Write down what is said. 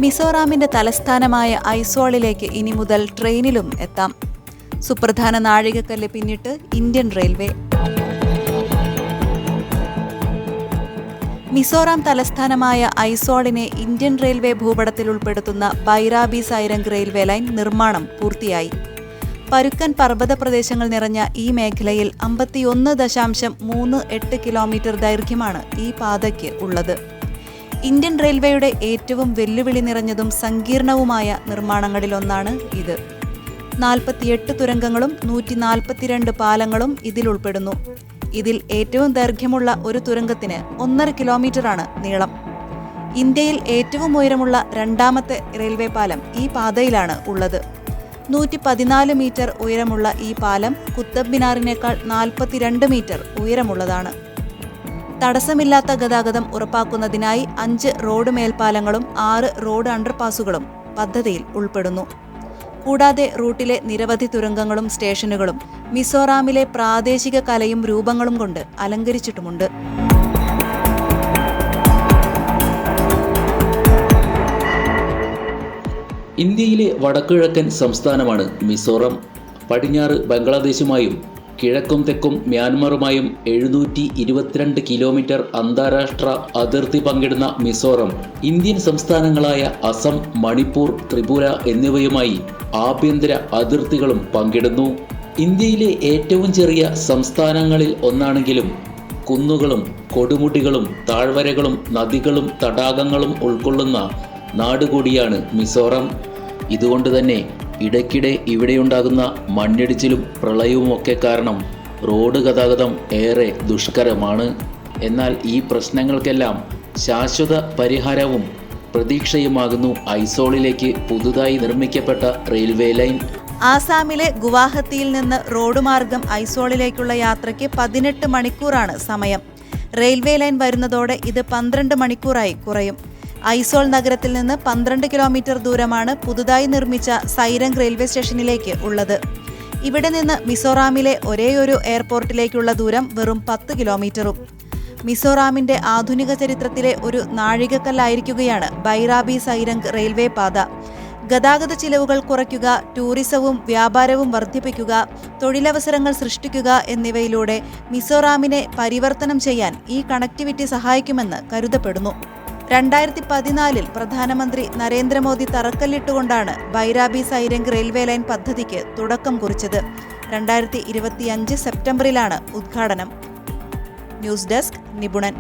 മിസോറാമിന്റെ തലസ്ഥാനമായ ഐസ്വാളിലേക്ക് ഇനി മുതൽ ട്രെയിനിലും എത്താം. സുപ്രധാന നാഴികക്കല്ല് പിന്നിട്ട് ഇന്ത്യൻ റെയിൽവേ. മിസോറാം തലസ്ഥാനമായ ഐസ്വാളിനെ ഇന്ത്യൻ റെയിൽവേ ഭൂപടത്തിൽ ഉൾപ്പെടുത്തുന്ന ബൈറാബി സൈരംഗ് റെയിൽവേ ലൈൻ നിർമ്മാണം പൂർത്തിയായി. പരുക്കൻ പർവ്വത പ്രദേശങ്ങൾ നിറഞ്ഞ ഈ മേഖലയിൽ 51.38 കിലോമീറ്റർ ദൈർഘ്യമാണ് ഈ പാതയ്ക്ക് ഉള്ളത്. ഇന്ത്യൻ റെയിൽവേയുടെ ഏറ്റവും വെല്ലുവിളി നിറഞ്ഞതും സങ്കീർണവുമായ നിർമ്മാണങ്ങളിലൊന്നാണ് ഇത്. 48 തുരങ്കങ്ങളും 142 പാലങ്ങളും ഇതിൽ ഉൾപ്പെടുന്നു. ഇതിൽ ഏറ്റവും ദൈർഘ്യമുള്ള ഒരു തുരങ്കത്തിന് 1.5 കിലോമീറ്ററാണ് നീളം. ഇന്ത്യയിൽ ഏറ്റവും ഉയരമുള്ള രണ്ടാമത്തെ റെയിൽവേ പാലം ഈ പാതയിലാണ് ഉള്ളത്. 114 മീറ്റർ ഉയരമുള്ള ഈ പാലം കുത്തബ് മിനാറിനേക്കാൾ 42 മീറ്റർ ഉയരമുള്ളതാണ്. തടസ്സമില്ലാത്ത ഗതാഗതം ഉറപ്പാക്കുന്നതിനായി 5 റോഡ് മേൽപ്പാലങ്ങളും 6 റോഡ് അണ്ടർപാസുകളും പദ്ധതിയിൽ ഉൾപ്പെടുന്നു. കൂടാതെ റൂട്ടിലെ നിരവധി തുരങ്കങ്ങളും സ്റ്റേഷനുകളും മിസോറാമിലെ പ്രാദേശിക കലയും രൂപങ്ങളും കൊണ്ട് അലങ്കരിച്ചിട്ടുമുണ്ട്. ഇന്ത്യയിലെ വടക്കുകിഴക്കൻ സംസ്ഥാനമാണ് മിസോറാം. പടിഞ്ഞാറ് ബംഗ്ലാദേശുമായും കിഴക്കും തെക്കും മ്യാൻമറുമായും 722 കിലോമീറ്റർ അന്താരാഷ്ട്ര അതിർത്തി പങ്കിടുന്ന മിസോറാം ഇന്ത്യൻ സംസ്ഥാനങ്ങളായ അസം, മണിപ്പൂർ, ത്രിപുര എന്നിവയുമായി ആഭ്യന്തര അതിർത്തികളും പങ്കിടുന്നു. ഇന്ത്യയിലെ ഏറ്റവും ചെറിയ സംസ്ഥാനങ്ങളിൽ ഒന്നാണെങ്കിലും കുന്നുകളും കൊടുമുടികളും താഴ്വരകളും നദികളും തടാകങ്ങളും ഉൾക്കൊള്ളുന്ന നാടുകൂടിയാണ് മിസോറാം. ഇതുകൊണ്ട് തന്നെ ഇടയ്ക്കിടെ ഇവിടെയുണ്ടാകുന്ന മണ്ണിടിച്ചിലും പ്രളയവുമൊക്കെ കാരണം റോഡ് ഗതാഗതം ഏറെ ദുഷ്കരമാണ്. എന്നാൽ ഈ പ്രശ്നങ്ങൾക്കെല്ലാം ശാശ്വത പരിഹാരവും പ്രതീക്ഷയുമാകുന്നു ഐസോളിലേക്ക് പുതുതായി നിർമ്മിക്കപ്പെട്ട റെയിൽവേ ലൈൻ. ആസാമിലെ ഗുവാഹത്തിയിൽ നിന്ന് റോഡ് മാർഗം ഐസോളിലേക്കുള്ള യാത്രയ്ക്ക് 18 മണിക്കൂറാണ് സമയം. റെയിൽവേ ലൈൻ വരുന്നതോടെ ഇത് 12 മണിക്കൂറായി കുറയും. ഐസോൾ നഗരത്തിൽ നിന്ന് 12 കിലോമീറ്റർ ദൂരമാണ് പുതുതായി നിർമ്മിച്ച സൈരംഗ് റെയിൽവേ സ്റ്റേഷനിലേക്ക് ഉള്ളത്. ഇവിടെ നിന്ന് മിസോറാമിലെ ഒരേയൊരു എയർപോർട്ടിലേക്കുള്ള ദൂരം വെറും 10 കിലോമീറ്ററും. മിസോറാമിന്റെ ആധുനിക ചരിത്രത്തിലെ ഒരു നാഴികക്കല്ലായിരിക്കുകയാണ് ബൈറാബി സൈരംഗ് റെയിൽവേ പാത. ഗതാഗത ചിലവുകൾ കുറയ്ക്കുക, ടൂറിസവും വ്യാപാരവും വർദ്ധിപ്പിക്കുക, തൊഴിലവസരങ്ങൾ സൃഷ്ടിക്കുക എന്നിവയിലൂടെ മിസോറാമിനെ പരിവർത്തനം ചെയ്യാൻ ഈ കണക്ടിവിറ്റി സഹായിക്കുമെന്ന് കരുതപ്പെടുന്നു. 2014 പ്രധാനമന്ത്രി നരേന്ദ്രമോദി തറക്കല്ലിട്ടുകൊണ്ടാണ് ബൈറാബി സൈരംഗ് റെയിൽവേ ലൈൻ പദ്ധതിക്ക് തുടക്കം കുറിച്ചത്. 2025 സെപ്റ്റംബറിലാണ് ഉദ്ഘാടനം. News desk നിപുണൻ.